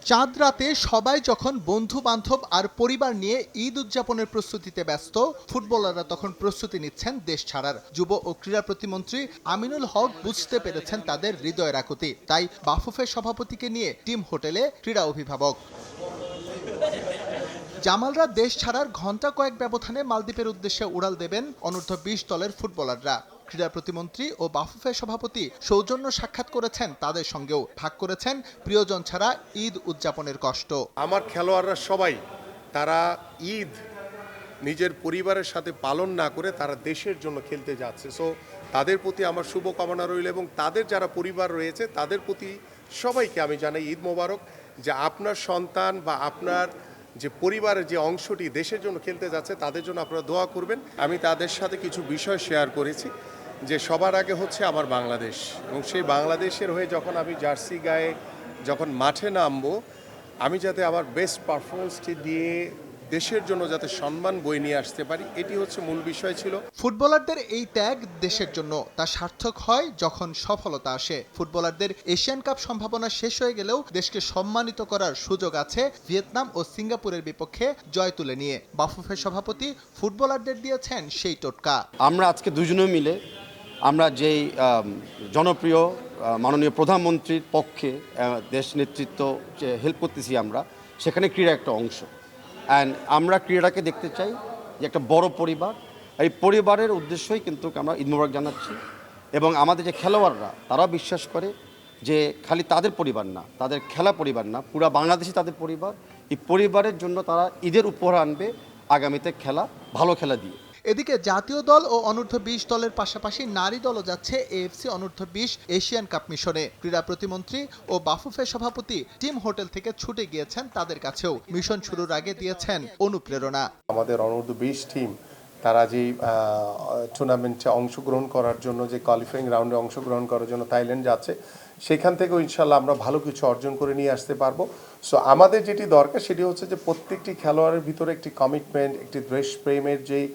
চাঁদ রাতে সবাই যখন বন্ধু বান্ধব আর পরিবার নিয়ে ঈদ উদযাপনের প্রস্তুতিতে ব্যস্ত, ফুটবলাররা তখন প্রস্তুতি নিচ্ছেন দেশ ছাড়ার। যুব ও ক্রীড়া প্রতিমন্ত্রী আমিনুল হক বুঝতে পেরেছেন তাদের হৃদয়ের আকুতি, তাই বাফুফের সভাপতিকে নিয়ে টিম হোটেলে ক্রীড়া অভিভাবক। জামালরা দেশ ছাড়ার ঘণ্টা কয়েক ব্যবধানে মালদ্বীপের উদ্দেশ্যে উড়াল দেবেন অনূর্ধ্ব-20 দলের ফুটবলাররা। ক্রীড়া প্রতিমন্ত্রী ও বাফুফের সভাপতি সৌজন্য সাক্ষাৎ করেছেন তাদের সঙ্গেও, ভাগ করেছেন প্রিয়জন ছাড়া ঈদ উদযাপনের কষ্ট। আমার খেলোয়াড়রা সবাই তারা ঈদ নিজের পরিবারের সাথে পালন না করে তারা দেশের জন্য খেলতে যাচ্ছে। সো তাদের প্রতি আমার শুভকামনা রইল এবং তাদের যারা পরিবার রয়েছে তাদের প্রতি সবাইকে আমি জানাই ঈদ মোবারক, যে আপনার সন্তান বা আপনার যে পরিবারের যে অংশটি দেশের জন্য খেলতে যাচ্ছে তাদের জন্য আপনারা দোয়া করবেন। আমি তাদের সাথে কিছু বিষয় শেয়ার করেছি, যে সবার আগে হচ্ছে আমার বাংলাদেশ, এবং সেই বাংলাদেশের হয়ে যখন আমি জার্সি গায়ে যখন মাঠে নামবো, আমি যাতে আমার বেস্ট পারফরমেন্সটি দিয়ে দেশের জন্য যাতে সম্মান বয়ে নিয়ে আসতে পারি, এটি হচ্ছে মূল বিষয় ছিল। ফুটবলারদের এই ত্যাগ দেশের জন্য তা সার্থক হয় যখন সফলতা আসে। ফুটবলারদের এশিয়ান কাপ সম্ভাবনা শেষ হয়ে গেলেও দেশকে সম্মানিত করার সুযোগ আছে ভিয়েতনাম ও সিঙ্গাপুরের বিপক্ষে জয় তুলে নিয়ে। বাফুফের সভাপতি ফুটবলারদের দিয়েছেন সেই টোটকা। আমরা আজকে দুজনে মিলে আমরা যেই জনপ্রিয় মাননীয় প্রধানমন্ত্রীর পক্ষে দেশ নেতৃত্ব যে হেল্প করতেছি, আমরা সেখানে ক্রীড়া একটা অংশ। অ্যান্ড আমরা ক্রীড়াকে দেখতে চাই যে একটা বড় পরিবার, এই পরিবারের উদ্দেশ্যই কিন্তু আমরা ঈদ মোবারক জানাচ্ছি। এবং আমাদের যে খেলোয়াড়রা তারাও বিশ্বাস করে যে খালি তাদের পরিবার না, তাদের খেলা পরিবার না, পুরো বাংলাদেশই তাদের পরিবার। এই পরিবারের জন্য তারা ঈদের উপহার আনবে আগামীতে খেলা, ভালো খেলা দিয়ে। এদিকে জাতীয় দল ও অনূর্ধ্ব-20 দলের পাশাপাশি নারী দলও যাচ্ছে এএফসি অনূর্ধ্ব-20 এশিয়ান কাপ মিশনে। ক্রীড়া প্রতিমন্ত্রী ও বাফুফের সভাপতি টিম হোটেল থেকে ছুটে গিয়েছেন তাদের কাছেও। মিশন শুরুর আগে দিয়েছেন অনুপ্রেরণা। আমাদের অনূর্ধ্ব-20 টিম তারা যে টুর্নামেন্টে অংশগ্রহণ করার জন্য, যে কোয়ালিফাইং রাউন্ডে অংশগ্রহণ করার জন্য থাইল্যান্ড যাচ্ছে, সেখান থেকেও ইনশাল্লাহ আমরা ভালো কিছু অর্জন করে নিয়ে আসতে পারবো। সো আমাদের যেটি দরকার সেটি হচ্ছে যে প্রত্যেকটি খেলোয়াড়ের ভিতরে একটি কমিটমেন্ট, একটি দেশপ্রেমের যেই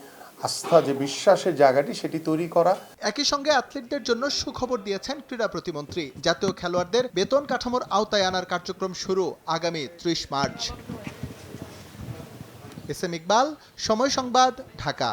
আস্থা, যে বিশ্বাসের জায়গাটি, সেটি তৈরি করা। একই সঙ্গে অ্যাথলিটদের জন্য সুখবর দিয়েছেন ক্রীড়া প্রতিমন্ত্রী। জাতীয় খেলোয়াড়দের বেতন কাঠামোর আওতায় আনার কার্যক্রম শুরু আগামী 30 মার্চ। এস এম ইকবাল, সময় সংবাদ, ঢাকা।